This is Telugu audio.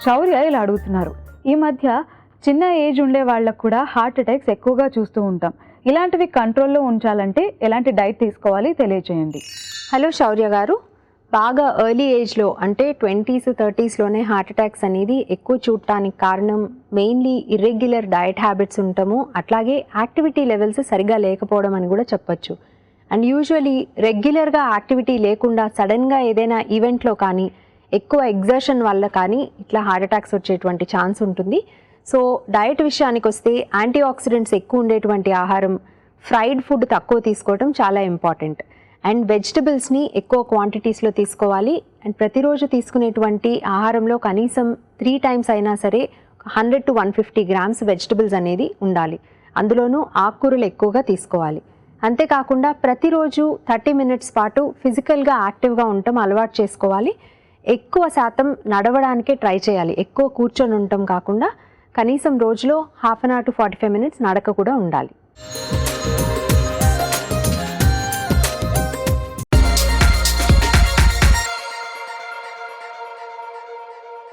శౌర్య ఇలా అడుగుతున్నారు, ఈ మధ్య చిన్న ఏజ్ ఉండే వాళ్ళకు కూడా హార్ట్ అటాక్స్ ఎక్కువగా చూస్తూ ఉంటాం. ఇలాంటివి కంట్రోల్లో ఉంచాలంటే ఎలాంటి డైట్ తీసుకోవాలి తెలియజేయండి. హలో శౌర్య గారు, బాగా ఎర్లీ ఏజ్లో అంటే 20s 30sలోనే హార్ట్ అటాక్స్ అనేది ఎక్కువ చూడటానికి కారణం మెయిన్లీ ఇర్రెగ్యులర్ డయట్ హ్యాబిట్స్ ఉండటము, అట్లాగే యాక్టివిటీ లెవెల్స్ సరిగా లేకపోవడం అని కూడా చెప్పొచ్చు. అండ్ యూజువలీ రెగ్యులర్గా యాక్టివిటీ లేకుండా సడన్గా ఏదైనా ఈవెంట్లో కానీ ఎక్కువ ఎగ్జర్షన్ వల్ల కానీ ఇట్లా హార్ట్ అటాక్స్ వచ్చేటువంటి ఛాన్స్ ఉంటుంది. సో డయట్ విషయానికి వస్తే యాంటీ ఆక్సిడెంట్స్ ఎక్కువ ఉండేటువంటి ఆహారం, ఫ్రైడ్ ఫుడ్ తక్కువ తీసుకోవడం చాలా ఇంపార్టెంట్. అండ్ వెజిటబుల్స్ని ఎక్కువ క్వాంటిటీస్లో తీసుకోవాలి. అండ్ ప్రతిరోజు తీసుకునేటువంటి ఆహారంలో కనీసం 3 times అయినా సరే 100 to 150 grams వెజిటబుల్స్ అనేది ఉండాలి. అందులోనూ ఆకుకూరలు ఎక్కువగా తీసుకోవాలి. అంతేకాకుండా ప్రతిరోజు 30 minutes పాటు ఫిజికల్గా యాక్టివ్గా ఉండటం అలవాటు చేసుకోవాలి. ఎక్కువ శాతం నడవడానికే ట్రై చేయాలి. ఎక్కువ కూర్చొని ఉండటం కాకుండా కనీసం రోజులో 1/2 hour to 45 minutes నడక కూడా ఉండాలి.